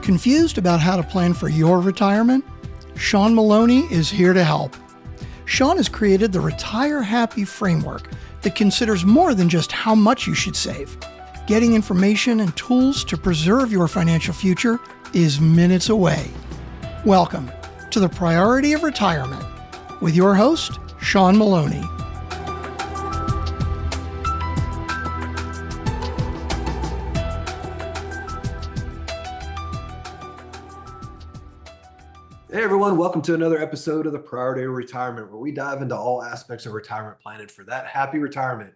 Confused about how to plan for your retirement? Sean Maloney is here to help. Sean has created the Retire Happy framework that considers more than just how much you should save. Getting information and tools to preserve your financial future is minutes away. Welcome to the Priority of Retirement with your host, Sean Maloney. Hey everyone, welcome to another episode of the Priority of Retirement, where we dive into all aspects of retirement planning for that happy retirement.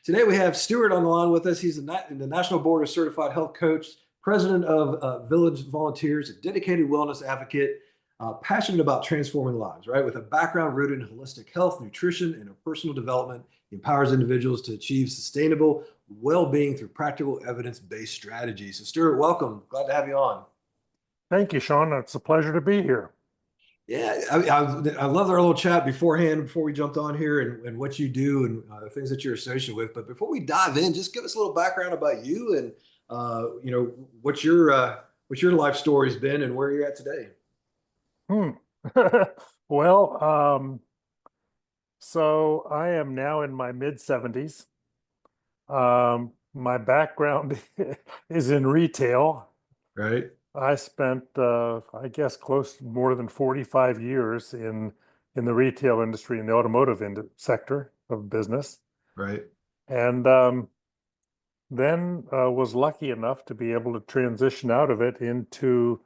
Today we have Steuart on the line with us. He's the National Board of Certified Health Coach, president of Village Volunteers, a dedicated wellness advocate, passionate about transforming lives, right? With a background rooted in holistic health, nutrition, and personal development, he empowers individuals to achieve sustainable well-being through practical evidence-based strategies. So Steuart, welcome. Glad to have you on. Thank you, Sean. It's a pleasure to be here. Yeah, I love our little chat beforehand, before we jumped on here, and what you do and the things that you're associated with. But before we dive in, just give us a little background about you and what your life story's been and where you're at today. Well, so I am now in my mid-70s. My background is in retail. Right. I spent, I guess, close to more than 45 years in the retail industry, in the automotive sector of business. Right. And then was lucky enough to be able to transition out of it into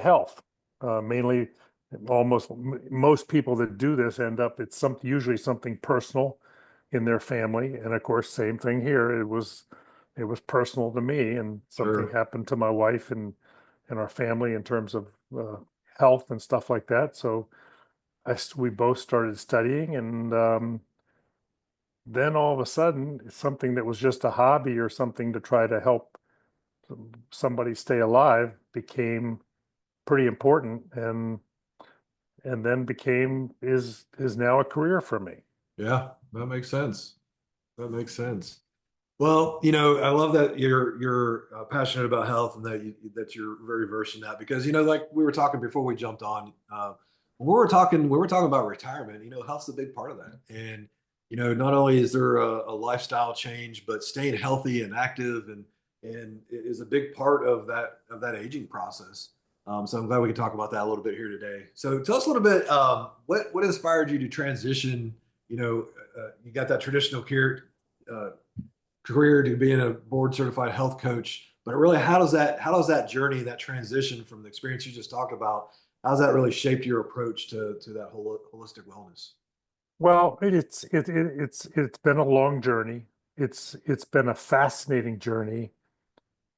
health. Mainly, most people that do this end up, it's usually something personal in their family. And of course, same thing here. It was personal to me, and something Sure. happened to my wife and our family in terms of health and stuff like that. So we both started studying, and then all of a sudden, something that was just a hobby or something to try to help somebody stay alive became pretty important, and then is now a career for me. Yeah, that makes sense. That makes sense. Well, I love that you're passionate about health, and that you're very versed in that, because like we were talking before we jumped on, when we were talking about retirement. Health's a big part of that, and not only is there a lifestyle change, but staying healthy and active and it is a big part of that aging process. So I'm glad we can talk about that a little bit here today. So tell us a little bit, what inspired you to transition. You got that traditional career to being a board certified health coach, but really, how does that journey, that transition from the experience you just talked about, how's that really shaped your approach to that holistic wellness? Well, it's been a long journey. It's been a fascinating journey,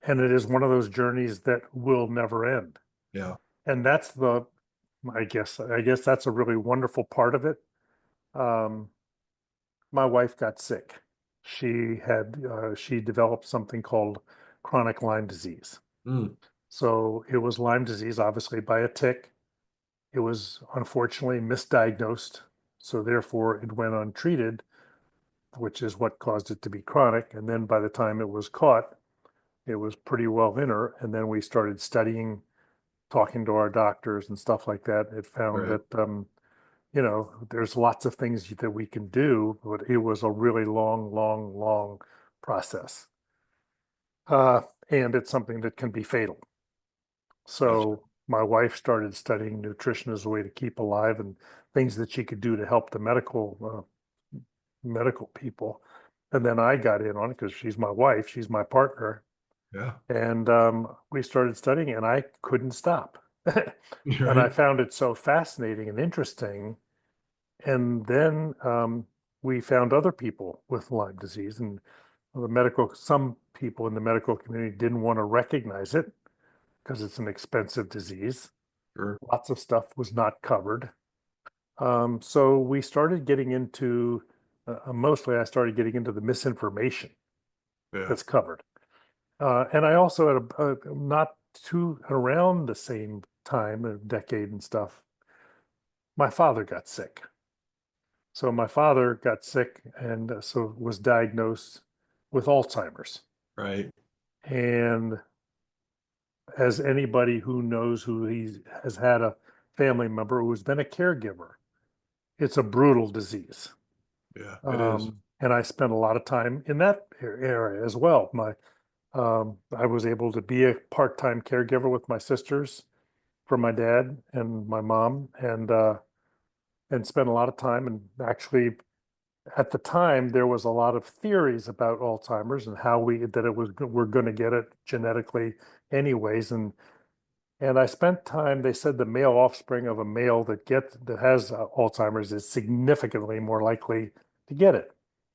and it is one of those journeys that will never end. Yeah. And that's I guess that's a really wonderful part of it. My wife got sick. She developed something called chronic Lyme disease. So it was Lyme disease, obviously, by a tick. It was unfortunately misdiagnosed, so therefore it went untreated, which is what caused it to be chronic. And then by the time it was caught, it was pretty well in her. And then we started studying, talking to our doctors and stuff like that. It found Right. that there's lots of things that we can do, but it was a really long process. And it's something that can be fatal. So my wife started studying nutrition as a way to keep alive, and things that she could do to help the medical people. And then I got in on it because she's my wife, she's my partner. Yeah. And we started studying, and I couldn't stop. And I Right. found it so fascinating and interesting. And then we found other people with Lyme disease, and some people in the medical community didn't want to recognize it because it's an expensive disease. Sure. Lots of stuff was not covered. So we started getting into, mostly I started getting into the misinformation that's covered. And I also had not too around the same time, a decade and stuff, my father got sick. So my father got sick, and so was diagnosed with Alzheimer's. Right. And as anybody who knows who he has had a family member who's been a caregiver, it's a brutal disease. Yeah, it is. And I spent a lot of time in that area as well. I was able to be a part-time caregiver with my sisters for my dad and my mom, and spent a lot of time. And actually, at the time, there was a lot of theories about Alzheimer's and how we're going to get it genetically, anyways. And I spent time. They said the male offspring of a male that has Alzheimer's is significantly more likely to get it.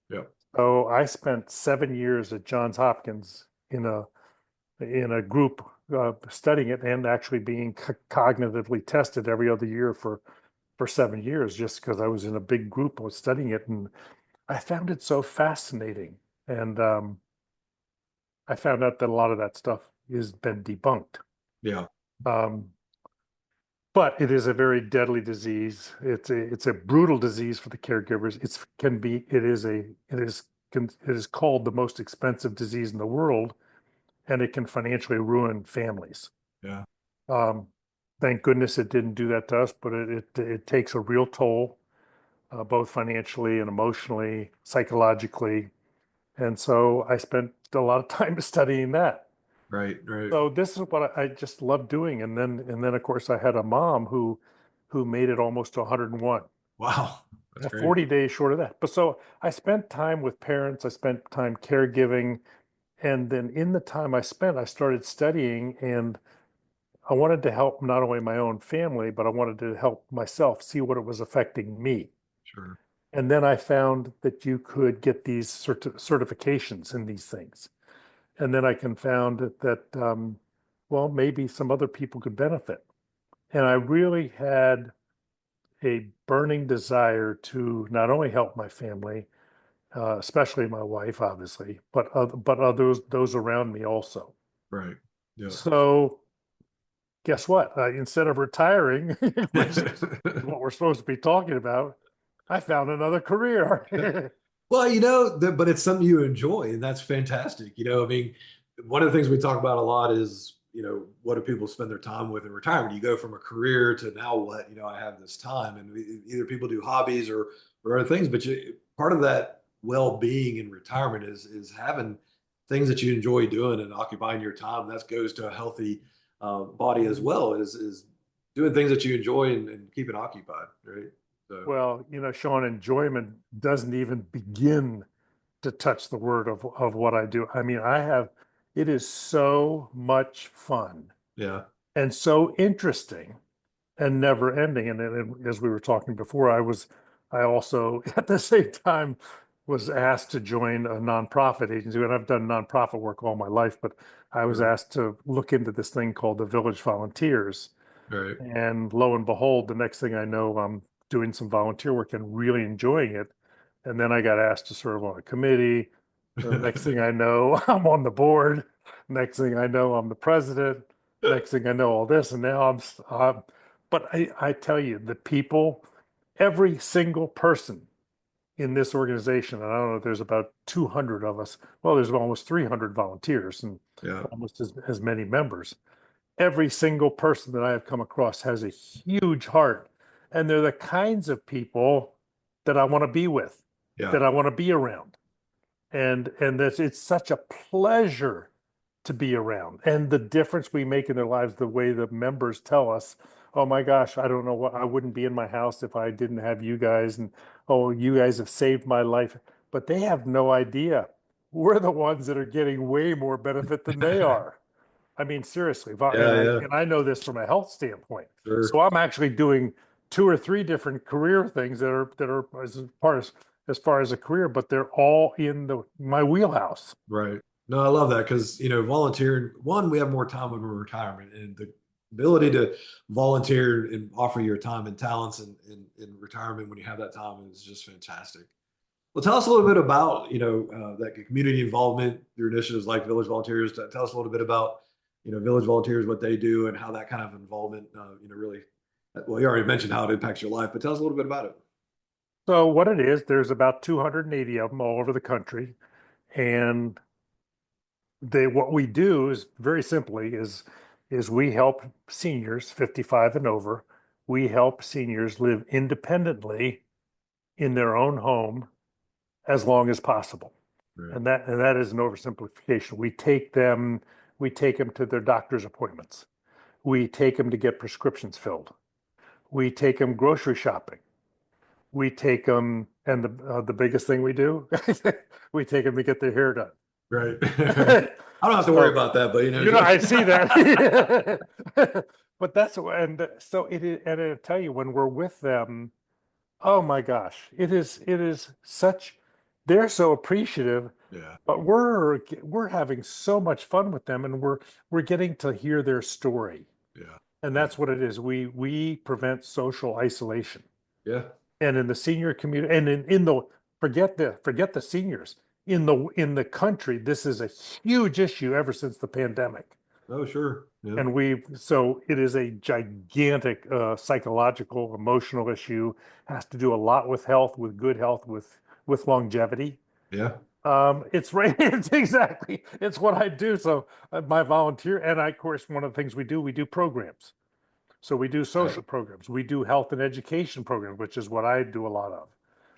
Yeah. So I spent 7 years at Johns Hopkins in a group studying it and actually being cognitively tested every other year for 7 years, just because I was in a big group was studying it, and I found it so fascinating. And I found out that a lot of that stuff has been debunked. Yeah. Um, but it is a very deadly disease. It's a brutal disease for the caregivers. It is called the most expensive disease in the world, and it can financially ruin families. Yeah. Um, thank goodness it didn't do that to us, but it takes a real toll, both financially and emotionally, psychologically. And so I spent a lot of time studying that. Right. Right. So this is what I just love doing. And then of course I had a mom who made it almost to 101. Wow. That's great. 40 days short of that. But so I spent time with parents, I spent time caregiving, and then in the time I spent, I started studying, and I wanted to help not only my own family, but I wanted to help myself see what it was affecting me. Sure. And then I found that you could get these certifications in these things. And then I found that, well, maybe some other people could benefit. And I really had a burning desire to not only help my family, especially my wife, obviously, but others, those around me also. Right. Yeah. So guess what? Instead of retiring, which is what we're supposed to be talking about, I found another career. Well, but it's something you enjoy, and that's fantastic. I mean, one of the things we talk about a lot is, what do people spend their time with in retirement? You go from a career to now what? I have this time, and either people do hobbies or other things, but part of that well-being in retirement is having things that you enjoy doing and occupying your time. That goes to a healthy body as well, is doing things that you enjoy and keeping occupied, right? So, Well, Sean, enjoyment doesn't even begin to touch the word of what I do. I mean, it is so much fun yeah. and so interesting and never ending. And as we were talking before, I also at the same time was asked to join a nonprofit agency, and I've done nonprofit work all my life, but I was Sure. asked to look into this thing called the Village Volunteers. Right. And lo and behold, the next thing I know, I'm doing some volunteer work and really enjoying it. And then I got asked to serve on a committee. The next thing I know, I'm on the board. Next thing I know, I'm the president. Next thing I know, all this. And now but I tell you, the people, every single person in this organization, and I don't know, there's about 200 of us. Well, there's almost 300 volunteers and Yeah. almost as many members. Every single person that I have come across has a huge heart, and they're the kinds of people that I want to be with, Yeah. that I want to be around. And that it's such a pleasure to be around, and the difference we make in their lives, the way the members tell us, oh my gosh, I don't know what, I wouldn't be in my house if I didn't have you guys, and oh, you guys have saved my life. But they have no idea we're the ones that are getting way more benefit than they are. I mean, seriously, and Yeah. I Yeah. and I know this from a health standpoint. Sure. So I'm actually doing two or three different career things that are as far as a career, but they're all in my wheelhouse. Right. No, I love that because, volunteering, one, we have more time when we're in retirement, and the ability to volunteer and offer your time and talents in retirement when you have that time is just fantastic. Well, tell us a little bit about, that community involvement, your initiatives like Village Volunteers. Tell us a little bit about, Village Volunteers, what they do, and how that kind of involvement, really, well, you already mentioned how it impacts your life, but tell us a little bit about it. So what it is, there's about 280 of them all over the country, and what we do is very simply is is we help seniors 55 and over. We help seniors live independently in their own home as long as possible. Right. And that is an oversimplification. We take them to their doctor's appointments. We take them to get prescriptions filled. We take them grocery shopping. We take them, and the biggest thing we do, we take them to get their hair done. Right. I don't have to worry So, about that, but I see that. But and so it is, and I tell you, when we're with them, oh my gosh, it is such, they're so appreciative, yeah, but we're having so much fun with them, and we're getting to hear their story. yeah, And yeah, that's what it is. We prevent social isolation. yeah. And in the senior community, and in the forget the seniors. In the country, this is a huge issue ever since the pandemic. Oh, sure. Yeah, And so it is a gigantic psychological, emotional issue. Has to do a lot with health, with good health, with longevity. yeah. It's right. It's exactly. It's what I do. So my volunteer, and of course, one of the things we do programs. So we do Right. social programs. We do health and education programs, which is what I do a lot of.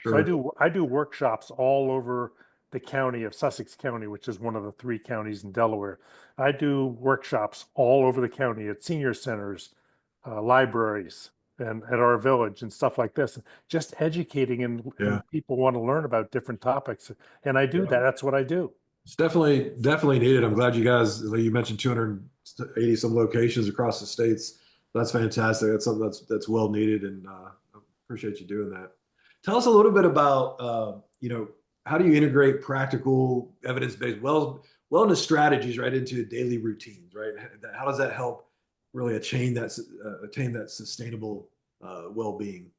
So I Sure. do I do workshops all over the county of Sussex County, which is one of the three counties in Delaware. I do workshops all over the county at senior centers, libraries, and at our village and stuff like this. Just educating, Yeah. and people want to learn about different topics. And I do Yeah. that. That's what I do. It's definitely needed. I'm glad you guys, like you mentioned 280 some locations across the states. That's fantastic. That's something that's well needed, and I appreciate you doing that. Tell us a little bit about how do you integrate practical evidence-based wellness strategies right into daily routines, right? How does that help really attain that sustainable well-being?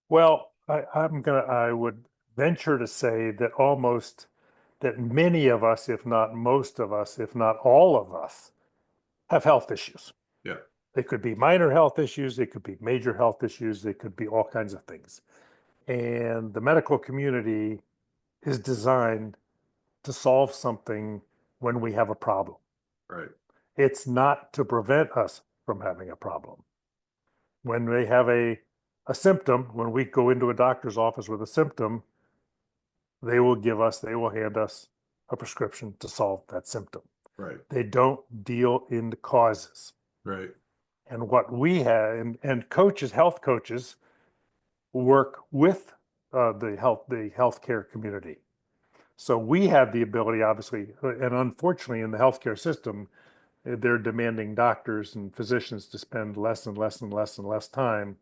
Well, I would venture to say that many of us, if not most of us, if not all of us, have health issues. Yeah. They could be minor health issues, they could be major health issues, they could be all kinds of things. And the medical community is designed to solve something when we have a problem. Right. It's not to prevent us from having a problem. When they have a symptom, when we go into a doctor's office with a symptom, they will hand us a prescription to solve that symptom. Right. They don't deal in the causes. Right. And what we have, and coaches, health coaches, work with the healthcare community. So we have the ability, obviously, and unfortunately, in the healthcare system, they're demanding doctors and physicians to spend less and less and less and less time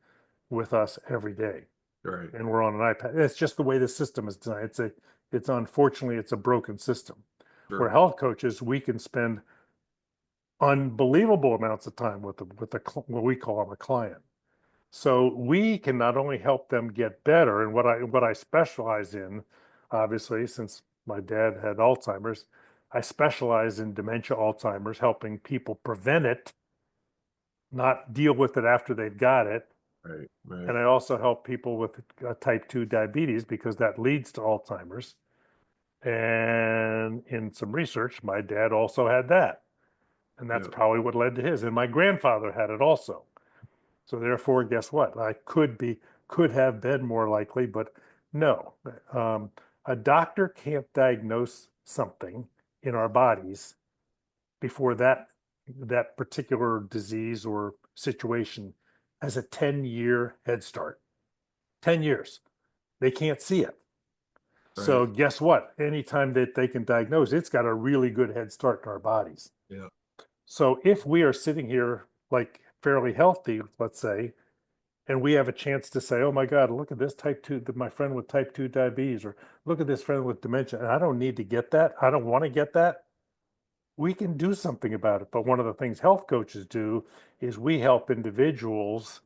with us every day. Right. And we're on an iPad. It's just the way the system is designed. It's unfortunately, it's a broken system. Where Sure. health coaches, we can spend unbelievable amounts of time what we call them a client. So we can not only help them get better, and what I specialize in, obviously, since my dad had Alzheimer's, I specialize in dementia, Alzheimer's, helping people prevent it, not deal with it after they've got it. Right. Right. And I also help people with type 2 diabetes because that leads to Alzheimer's. And in some research, my dad also had that. And that's Yeah. probably what led to his. And my grandfather had it also. So therefore, guess what? I could have been more likely, but no. A doctor can't diagnose something in our bodies before that particular disease or situation has a 10-year head start. 10 years. They can't see it. Right. So guess what? Anytime that they can diagnose, it's got a really good head start in our bodies. Yeah. So if we are sitting here like fairly healthy, let's say, and we have a chance to say, oh my God, look at this type 2, my friend with type 2 diabetes, or look at this friend with dementia, and I don't need to get that. I don't want to get that. We can do something about it. But one of the things health coaches do is we help individuals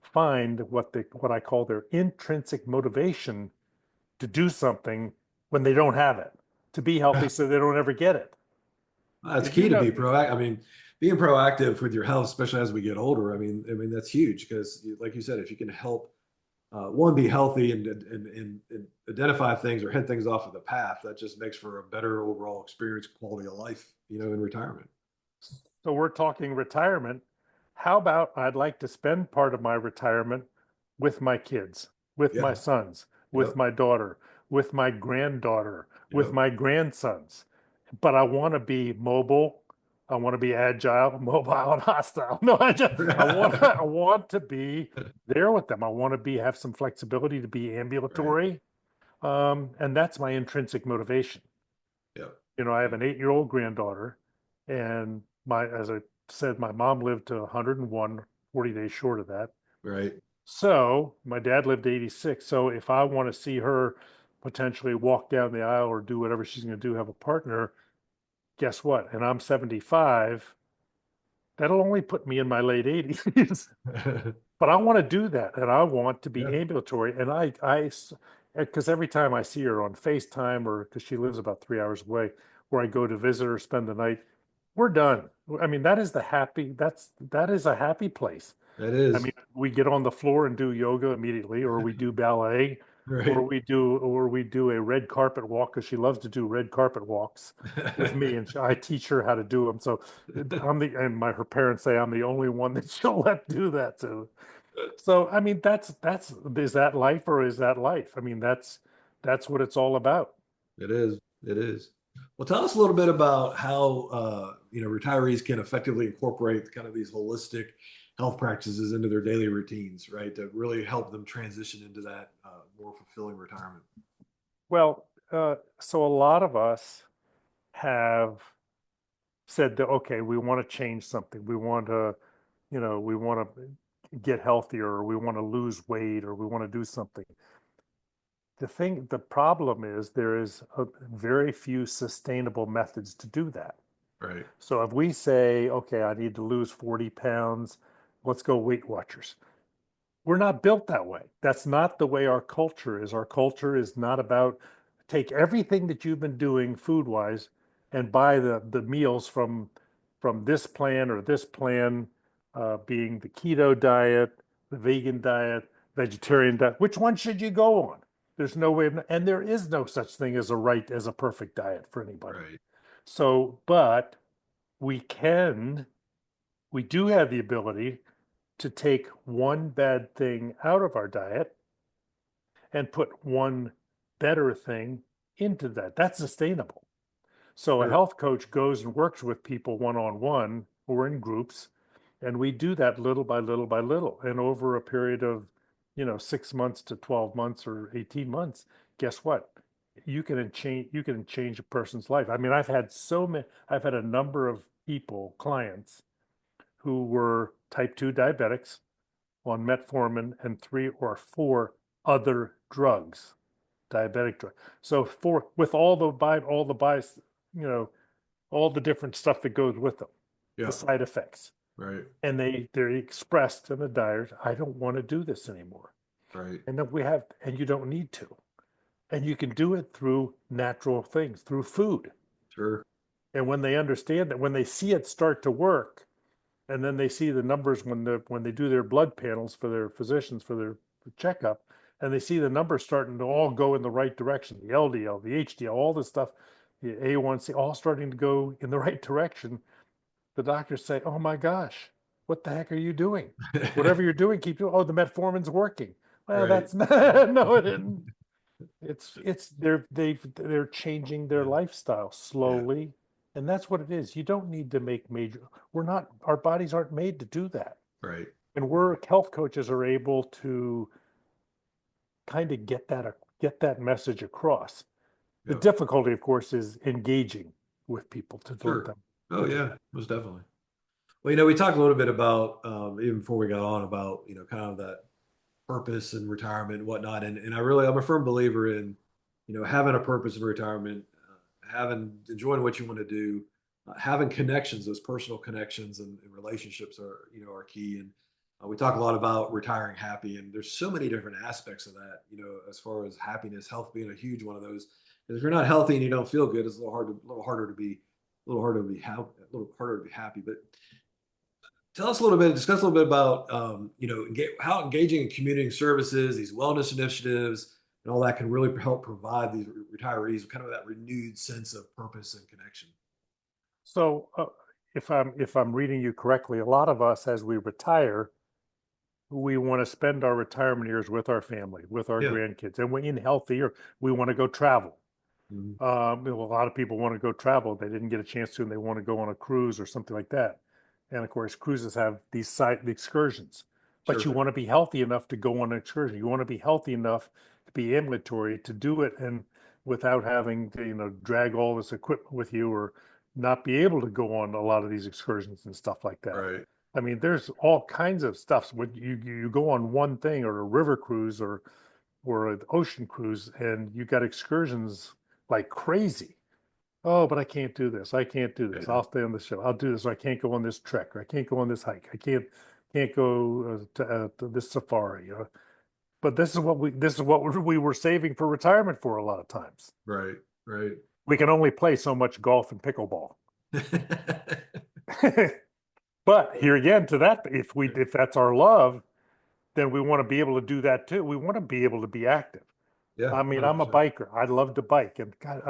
find what I call their intrinsic motivation to do something when they don't have it, to be healthy so they don't ever get it. It's Did you key to know? be proactive. I mean, being proactive with your health, especially as we get older. I mean that's huge because, like you said, if you can help one be healthy and identify things or head things off of the path, that just makes for a better overall experience, quality of life, in retirement. So we're talking retirement. How about I'd like to spend part of my retirement with my kids, with my Yeah. sons, with Yep. my daughter, with my granddaughter, with Yep. my grandsons. But I want to be mobile. I want to be agile, mobile, and hostile. No, I want to be there with them. I want to be have some flexibility to be Right. ambulatory. And that's my intrinsic motivation. Yep. I have Yep. an 8-year-old granddaughter, and as I said, my mom lived to 101, 40 days short of that. Right. So my dad lived to 86. So if I want to see her potentially walk down the aisle or do whatever she's going to do, have a partner, guess what? And I'm 75, that'll only put me in my late 80s. But I want to do that, and I want to be Yeah. ambulatory. And because every time I see her on FaceTime, or because she lives about 3 hours away, where I go to visit her, spend the night, we're done. I mean, that is a happy place. That I is. mean, we get on the floor and do yoga immediately, or we do ballet, Right. or we do a red carpet walk, because she loves to do red carpet walks with me, and I teach her how to do them. So her parents say I'm the only one that she'll let do that to. So I mean, that's is that life or is that life? I mean, that's what it's all about. It is. It is. Well, tell us a little bit about how retirees can effectively incorporate kind of these holistic health practices into their daily routines, right? To really help them transition into that more fulfilling retirement. Well, so a lot of us have said that, okay, we want to change something. We want to get healthier, or we want to lose weight, or we want to do something. The problem is there is very few sustainable methods to do that. Right. So if we say, okay, I need to lose 40 pounds, let's go Weight Watchers. We're not built that way. That's not the way our culture is. Our culture is not about take everything that you've been doing food wise and buy the meals from this plan or this plan, being the keto diet, the vegan diet, vegetarian diet. Which one should you go on? There's no way of, and there is no such thing as a perfect diet for anybody. Right. So, but we can, we do have the ability to take one bad thing out of our diet and put one better thing into that. That's sustainable. So a Sure. health coach goes and works with people one on one or in groups, and we do that little by little by little. And over a period of, 6 months to 12 months or 18 months, guess what? You can change a person's life. I mean, I've had a number of people, clients, who were type 2 diabetics on metformin and 3 or 4 other drugs, diabetic drugs. So with all the bias, you know, all the different stuff that goes with them, the Yeah. side effects, Right. and they're expressed in the diet, I don't want to do this anymore. Right. And then and you don't need to, and you can do it through natural things, through food. Sure. And when they understand that, when they see it start to work, and then they see the numbers when they do their blood panels for their physicians for their checkup, and they see the numbers starting to all go in the right direction, the LDL, the HDL, all this stuff, the A1C, all starting to go in the right direction. The doctors say, oh my gosh, what the heck are you doing? Whatever you're doing, keep doing. Oh, the metformin's working. Well, Right. that's not, no, it isn't. They're changing their Yeah. lifestyle Yeah. slowly, and that's what it is. You don't need to make major. We're not. Our bodies aren't made to do that, Right. and we're health coaches are able to kind of get that message across. The Yep. difficulty, of course, is engaging with people to let Sure. them Oh look at yeah, that. most definitely. Well, we talked a little bit about even before we got on about kind of that purpose and retirement and whatnot, and I'm a firm believer in having a purpose in retirement, having enjoying what you want to do, having connections, those personal connections and relationships are are key. And we talk a lot about retiring happy, and there's so many different aspects of that. As far as happiness, health being a huge one of those. 'Cause if you're not healthy and you don't feel good, it's a little harder to be a little harder to be happy. But tell us a little bit, discuss a little bit about, how engaging in community services, these wellness initiatives, and all that can really help provide these retirees with kind of that renewed sense of purpose and connection. So if I'm reading you correctly, a lot of us as we retire, we want to spend our retirement years with our family, with our Yeah. grandkids, and we're in healthy, or we want to go travel. Mhm. A lot of people want to go travel. They didn't get a chance to, and they want to go on a cruise or something like that. And of course, cruises have the excursions, but you Sure. want to be healthy enough to go on an excursion. You want to be healthy enough to be ambulatory to do it, and without having to, drag all this equipment with you, or not be able to go on a lot of these excursions and stuff like that. Right. I mean, there's all kinds of stuff. When you go on one thing, or a river cruise, or an ocean cruise, and you got excursions like crazy. Oh, but I can't do this. I can't do this. Yeah. I'll stay on the show. I'll do this. Or I can't go on this trek. Or I can't go on this hike. I can't go to this safari. But this is what we were saving for retirement for a lot of times. Right. Right. We can only play so much golf and pickleball. But here again, to that, if that's our love, then we want to be able to do that too. We want to be able to be active. Yeah. I mean, I'm a 100%. biker. I love to bike, and God,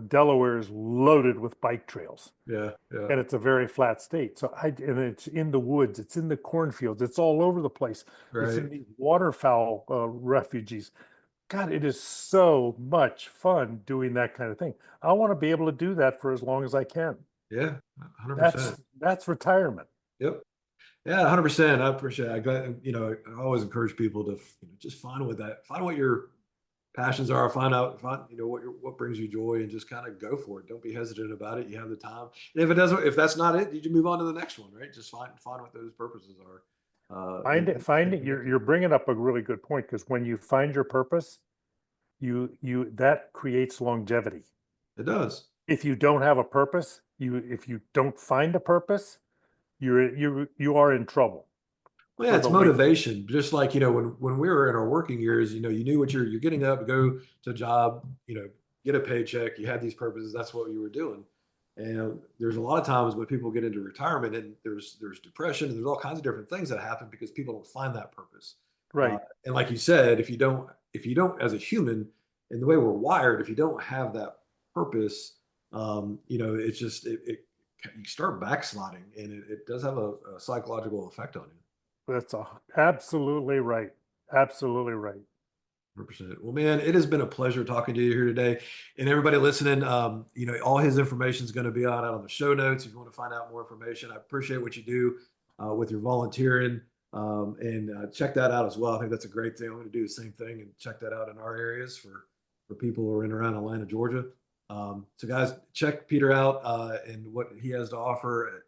Delaware is loaded with bike trails, Yeah. Yeah. and it's a very flat state. And it's in the woods, it's in the cornfields, it's all over the place. It's in Right. these waterfowl refuges. God, it is so much fun doing that kind of thing. I want to be able to do that for as long as I can. Yeah. 100%. That's retirement. Yep. Yeah, 100%. I appreciate it. I always encourage people to just find what your passions are, find what brings you joy, and just kind of go for it. Don't be hesitant about it. You have the time. And if that's not it, you can move on to the next one, right? Just find what those purposes are. Find it. You're bringing up a really good point, because when you find your purpose, that creates longevity. It does. If you don't have a purpose, if you don't find a purpose, you are in trouble. Well, yeah, it's motivation. Just like, when we were in our working years, you knew what you're getting up, go to a job, get a paycheck, you had these purposes, that's what you were doing. And there's a lot of times when people get into retirement, and there's depression, and there's all kinds of different things that happen because people don't find that purpose. Right. And like you said, if you don't, as a human, in the way we're wired, if you don't have that purpose, it's just, you start backsliding, and it does have a psychological effect on you. That's absolutely right. Absolutely right. 100%. Well, man, it has been a pleasure talking to you here today, and everybody listening. All his information is going to be out on the show notes if you want to find out more information. I appreciate what you do with your volunteering, and check that out as well. I think that's a great thing. I'm going to do the same thing and check that out in our areas for people who are in and around Atlanta, Georgia. So guys, check Peter out and what he has to offer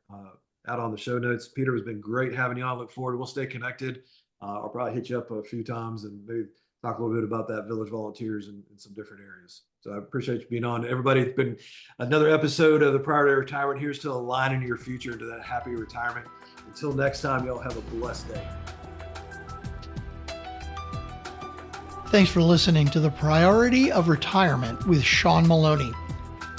out on the show notes. Peter, has been great having you on. Look forward. We'll stay connected. I'll probably hit you up a few times and maybe talk a little bit about that Village Volunteers in some different areas. So I appreciate you being on. Everybody, it's been another episode of the Priority Retirement. Here's to aligning your future into that happy retirement. Until next time, y'all have a blessed day. Thanks for listening to The Priority of Retirement with Sean Maloney.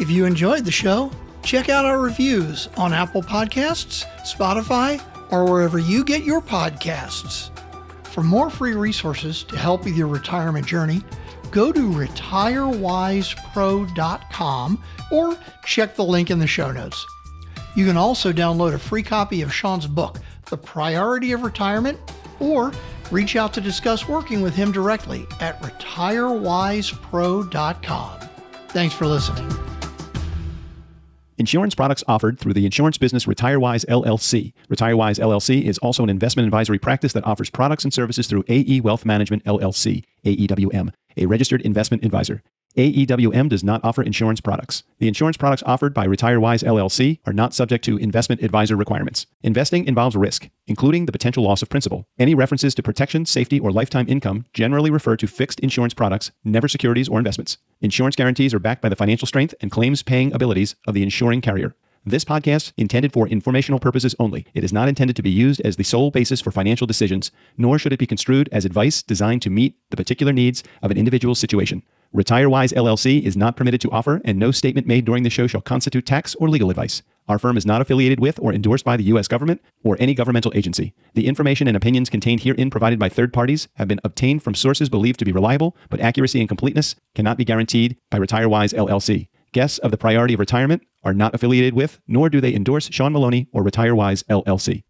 If you enjoyed the show, check out our reviews on Apple Podcasts, Spotify, or wherever you get your podcasts. For more free resources to help with your retirement journey, go to retirewisepro.com or check the link in the show notes. You can also download a free copy of Sean's book, The Priority of Retirement, or reach out to discuss working with him directly at retirewisepro.com. Thanks for listening. Insurance products offered through the insurance business RetireWise LLC. RetireWise LLC is also an investment advisory practice that offers products and services through AE Wealth Management LLC, AEWM, a registered investment advisor. AEWM does not offer insurance products. The insurance products offered by RetireWise LLC are not subject to investment advisor requirements. Investing involves risk, including the potential loss of principal. Any references to protection, safety, or lifetime income generally refer to fixed insurance products, never securities or investments. Insurance guarantees are backed by the financial strength and claims-paying abilities of the insuring carrier. This podcast intended for informational purposes only. It is not intended to be used as the sole basis for financial decisions, nor should it be construed as advice designed to meet the particular needs of an individual's situation. RetireWise LLC is not permitted to offer, and no statement made during the show shall constitute tax or legal advice. Our firm is not affiliated with or endorsed by the U.S. government or any governmental agency. The information and opinions contained herein provided by third parties have been obtained from sources believed to be reliable, but accuracy and completeness cannot be guaranteed by RetireWise LLC. Guests of the Priority of Retirement are not affiliated with, nor do they endorse Sean Maloney or RetireWise LLC.